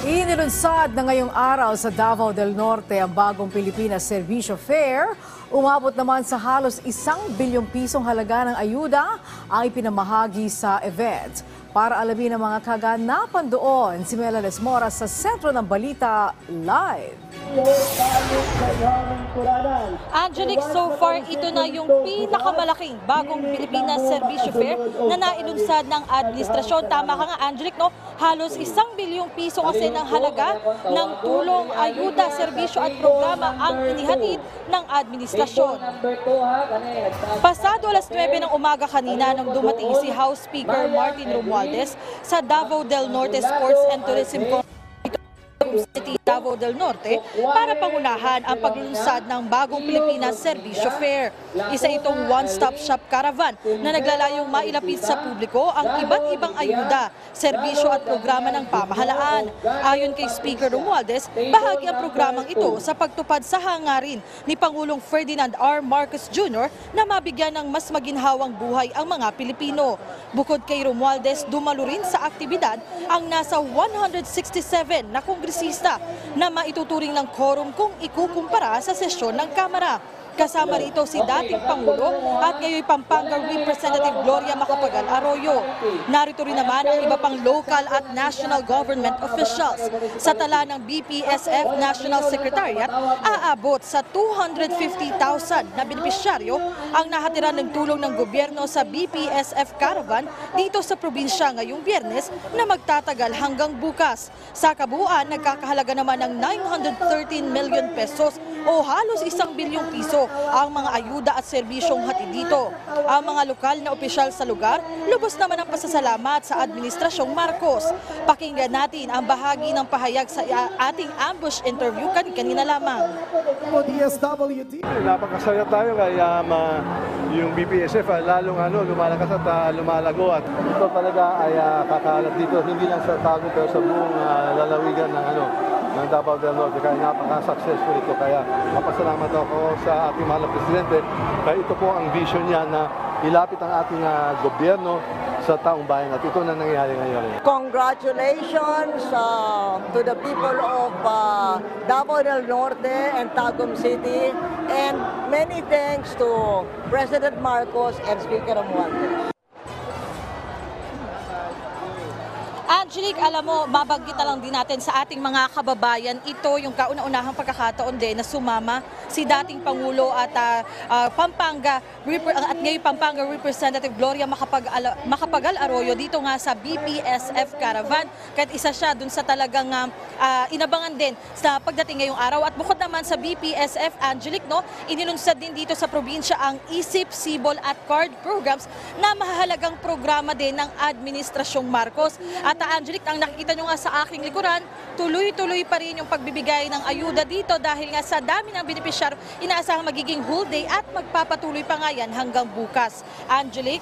Inilunsad na ngayong araw sa Davao del Norte ang bagong Pilipinas Servicio Fair. Umabot naman sa halos 1 bilyong pisong halaga ng ayuda ang ipinamahagi sa event. Para alamin ang mga kaganapan doon, si Mela Lesmora sa sentro ng balita live. Angelic, so far ito na yung pinakamalaking bagong Pilipinas Servicio Fair na nailunsad ng administrasyon. Tama ka nga, Angelic, no? Halos 1 bilyong piso kasi ng halaga ng tulong, ayuda, serbisyo at programa ang inihatid ng administrasyon. Pasado alas 9 ng umaga kanina nang dumating si House Speaker Martin Romualdez sa Davao del Norte Sports and Tourism City, Davao del Norte para pangunahan ang paglulunsad ng bagong Pilipinas Servicio Fair. Isa itong one-stop shop caravan na naglalayong mailapit sa publiko ang iba't ibang ayuda, serbisyo at programa ng pamahalaan. Ayon kay Speaker Romualdez, bahagi ang programang ito sa pagtupad sa hangarin ni Pangulong Ferdinand R. Marcos Jr. na mabigyan ng mas maginhawang buhay ang mga Pilipino. Bukod kay Romualdez, dumalo rin sa aktibidad ang nasa 167 na kongresista na maituturing ng quorum kung ikukumpara sa sesyon ng Kamara. Kasama rito si dating Pangulo at ngayon Pampanga Representative Gloria Macapagal Arroyo. Narito rin naman ang iba pang local at national government officials. Sa tala ng BPSF National Secretariat, aabot sa 250,000 na benepisyaryo ang nahatiran ng tulong ng gobyerno sa BPSF Caravan dito sa probinsya ngayong Biyernes na magtatagal hanggang bukas. Sa kabuuan, nagkakahalaga naman ng 913 million pesos o halos 1 bilyong piso ang mga ayuda at serbisyong hatid dito. Ang mga lokal na opisyal sa lugar, lubos naman ang pasasalamat sa Administrasyong Marcos. Pakinggan natin ang bahagi ng pahayag sa ating ambush interview kanina lamang. Napakasaya tayo kaya yung BPSF lalong lumalakas at lumalago at ito talaga ay kakalat dito hindi lang sa Tago pero sa buong lalawigan ng Davao del Norte. Kaya napaka-successful ito. Kaya mapasalamat ako sa ating mahal na Presidente. Kaya ito po ang vision niya na ilapit ang ating gobyerno sa taong bayan at ito na nangyayari ngayon. Congratulations to the people of Davao del Norte and Tagum City, and many thanks to President Marcos and Speaker Romualdez. Angelic, alam mo, mabanggit na lang din natin sa ating mga kababayan, ito yung kauna-unahang pagkakataon din na sumama si dating Pangulo at Pampanga at ngayon Pampanga Representative Gloria Macapagal Arroyo dito nga sa BPSF Caravan. Kahit isa siya dun sa talagang inabangan din sa pagdating ngayong araw. At bukod naman sa BPSF, Angelic, no, inilunsad din dito sa probinsya ang ISIP, Sibol at Card programs na mahalagang programa din ng Administrasyong Marcos. At Angelic, ang nakikita nyo nga sa aking likuran, tuloy-tuloy pa rin yung pagbibigay ng ayuda dito dahil nga sa dami ng benepisyar, inaasahang magiging whole day at magpapatuloy pa nga yan hanggang bukas. Angelic?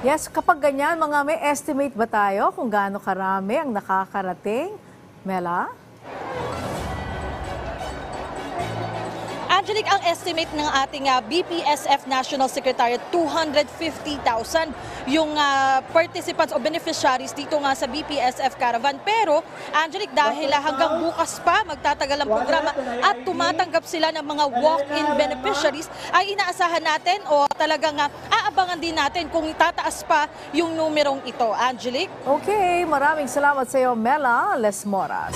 Yes, kapag ganyan, may estimate ba tayo kung gaano karami ang nakakarating? Mela? Angelic, ang estimate ng ating BPSF National Secretariat, 250,000 yung participants o beneficiaries dito nga sa BPSF Caravan. Pero, Angelic, dahil hanggang bukas pa magtatagal ang programa at tumatanggap sila ng mga walk-in beneficiaries, ay inaasahan natin o talagang aabangan din natin kung itataas pa yung numerong ito. Angelic? Okay, maraming salamat sa iyo, Mela Lesmoras.